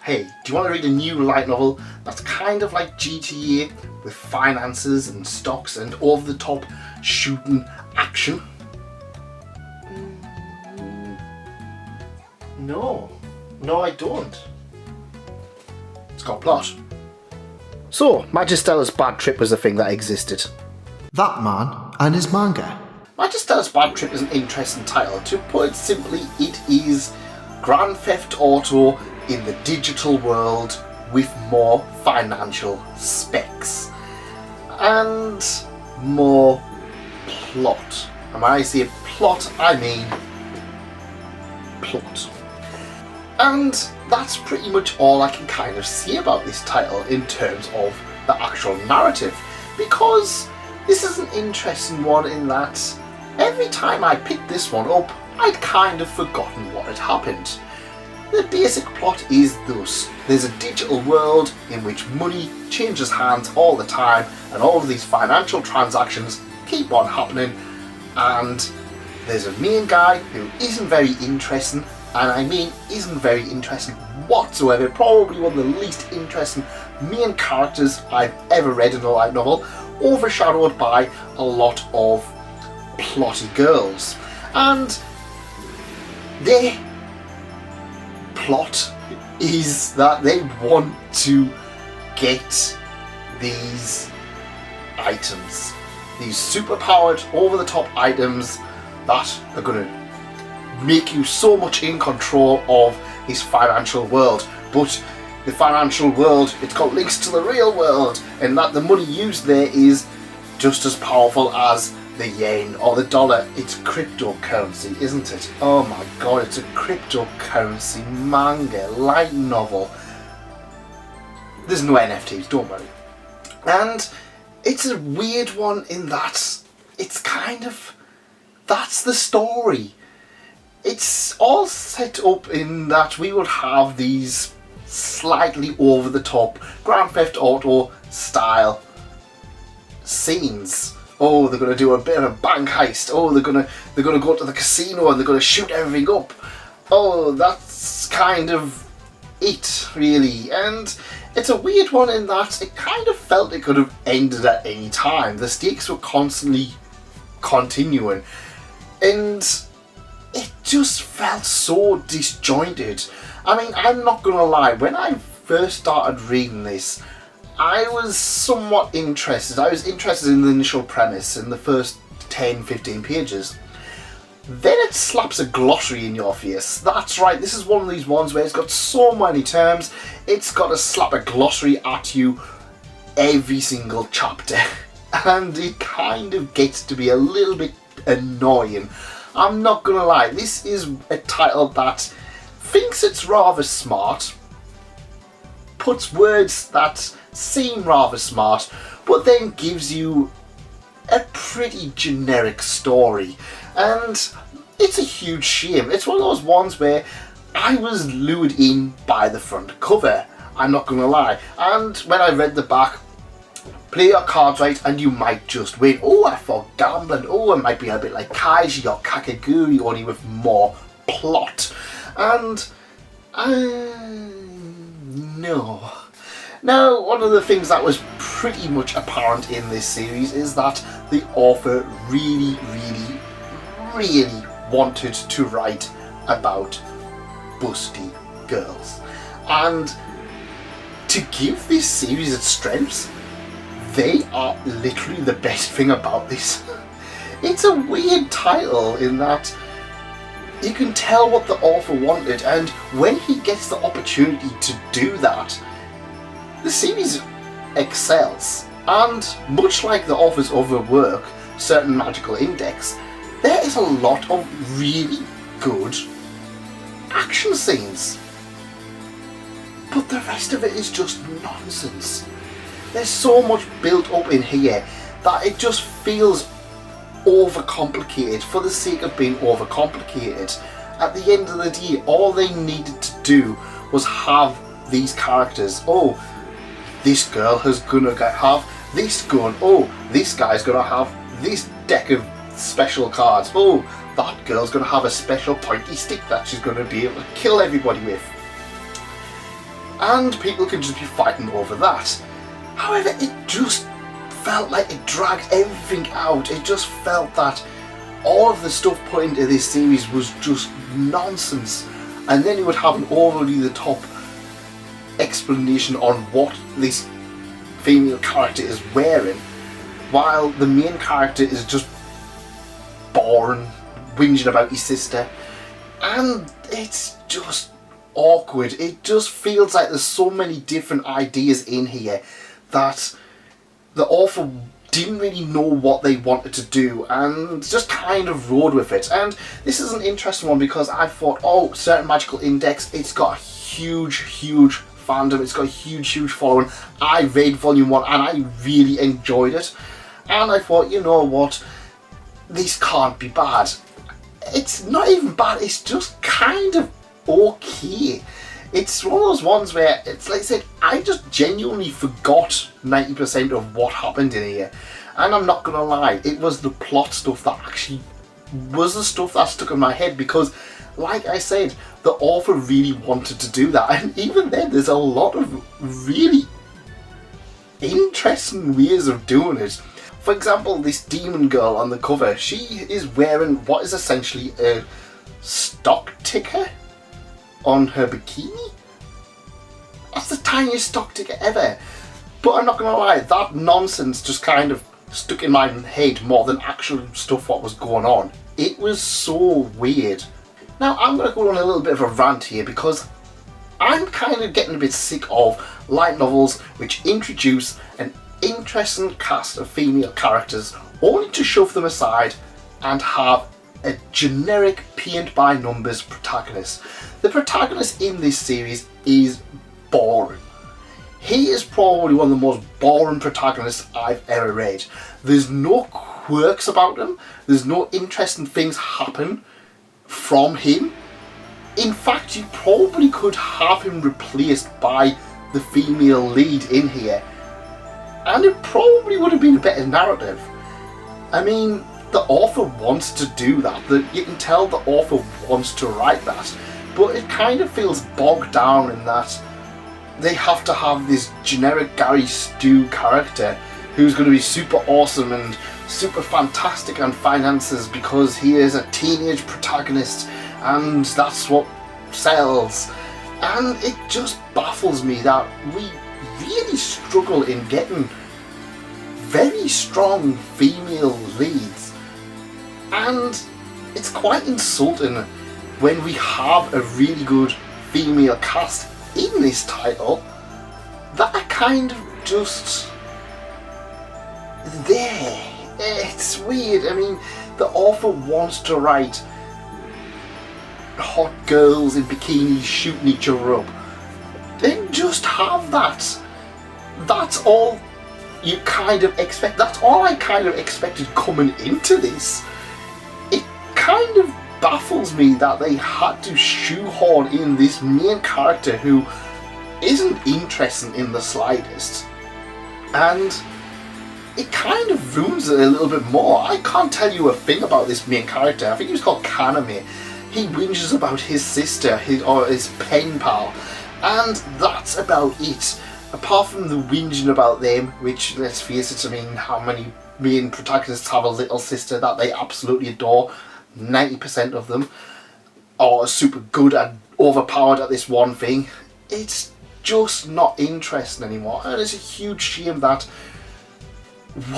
Hey, do you want to read a new light novel that's kind of like GTA with finances and stocks and over-the-top shooting action? No, I don't. It's got plot. So, Magistellus Bad Trip was a thing that existed. That man and his manga. Magistellus Bad Trip is an interesting title. To put it simply, it is Grand Theft Auto in the digital world with more financial specs and more plot. And when I say plot, I mean plot. And that's pretty much all I can kind of see about this title in terms of the actual narrative, because this is an interesting one in that every time I picked this one up, I'd kind of forgotten what had happened. The basic plot is thus: there's a digital world in which money changes hands all the time, and all of these financial transactions keep on happening, and there's a main guy who isn't very interesting, and I mean isn't very interesting whatsoever, probably one of the least interesting main characters I've ever read in a light novel, overshadowed by a lot of plotty girls. And their plot is that they want to get these items, these superpowered over-the-top items that are going to make you so much in control of this financial world. But the financial world, it's got links to the real world, and that the money used there is just as powerful as the yen or the dollar. It's cryptocurrency, isn't it? Oh my god, it's a cryptocurrency manga light novel. There's no NFTs, don't worry. And it's a weird one in that it's kind of, that's the story. It's all set up in that we would have these slightly over the top Grand Theft Auto style scenes. Oh, they're gonna do a bit of a bank heist. Oh, they're gonna go to the casino and they're gonna shoot everything up. Oh, that's kind of it, really. And it's a weird one in that it kind of felt it could have ended at any time. The stakes were constantly continuing, and it just felt so disjointed. I mean, I'm not gonna lie, when I first started reading this, I was somewhat interested. I was interested in the initial premise in the first 10-15 pages. Then it slaps a glossary in your face. That's right, this is one of these ones where it's got so many terms, it's got to slap a glossary at you every single chapter. And it kind of gets to be a little bit annoying. I'm not gonna lie, this is a title that thinks it's rather smart, puts words that seem rather smart, but then gives you a pretty generic story. And it's a huge shame. It's one of those ones where I was lured in by the front cover, I'm not gonna lie. And when I read the back, play your cards right and you might just win. Oh, I thought gambling. Oh, it might be a bit like Kaiji or Kakeguri, only with more plot. And no. Now, one of the things that was pretty much apparent in this series is that the author really wanted to write about busty girls. And to give this series its strengths, they are literally the best thing about this. It's a weird title in that you can tell what the author wanted, and when he gets the opportunity to do that, the series excels. And much like the author's other work, Certain Magical Index, there is a lot of really good action scenes. But the rest of it is just nonsense. There's so much built up in here that it just feels overcomplicated for the sake of being overcomplicated. At the end of the day, all they needed to do was have these characters. Oh, this girl is gonna have this gun. Oh, this guy's gonna have this deck of special cards. Oh, that girl's gonna have a special pointy stick that she's gonna be able to kill everybody with. and people can just be fighting over that. However, it just felt like it dragged everything out. It just felt that all of the stuff put into this series was just nonsense, and then you would have an overly the top explanation on what this female character is wearing, while the main character is just boring, whinging about his sister, and it's just awkward. It just feels like there's so many different ideas in here that the author didn't really know what they wanted to do and just kind of rode with it. And this is an interesting one because I thought, oh, Certain Magical Index, it's got a huge fandom, it's got a huge following. I read volume 1 and I really enjoyed it, and I thought, you know what, this can't be bad. It's not even bad, it's just kind of okay. It's one of those ones where it's like I said, I just genuinely forgot 90% of what happened in here, and I'm not gonna lie, it was the plot stuff that actually was the stuff that stuck in my head, because like I said, the author really wanted to do that, and even then there's a lot of really interesting ways of doing it. For example, this demon girl on the cover, she is wearing what is essentially a stock ticker on her bikini. That's the tiniest stock ticker ever. But I'm not gonna lie, that nonsense just kind of stuck in my head more than actual stuff what was going on. It was so weird. Now I'm gonna go on a little bit of a rant here because I'm kind of getting a bit sick of light novels which introduce an interesting cast of female characters only to shove them aside and have a generic paint by numbers protagonist. The protagonist in this series is boring. He is probably one of the most boring protagonists I've ever read. There's no quirks about him, there's no interesting things happen from him. In fact, you probably could have him replaced by the female lead in here, and it probably would have been a better narrative. I mean, the author wants to do that. You can tell the author wants to write that, but it kind of feels bogged down in that they have to have this generic Gary Stu character who's going to be super awesome and super fantastic on finances because he is a teenage protagonist and that's what sells. And it just baffles me that we really struggle in getting very strong female leads, and it's quite insulting when we have a really good female cast in this title that are kind of just there. It's weird. I mean, the author wants to write hot girls in bikinis shooting each other up. Then just have that. That's all you kind of expect. That's all I kind of expected coming into this. It kind of baffles me that they had to shoehorn in this main character who isn't interesting in the slightest, and it kind of ruins it a little bit more. I can't tell you a thing about this main character. I think he was called Kaname. He whinges about his sister, his pen pal, and that's about it. Apart from the whinging about them, which, let's face it, I mean, how many main protagonists have a little sister that they absolutely adore? 90% of them are super good and overpowered at this one thing. It's just not interesting anymore, and it's a huge shame that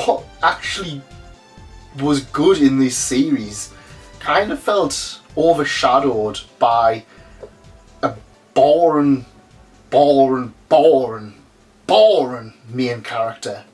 what actually was good in this series kind of felt overshadowed by a boring main character.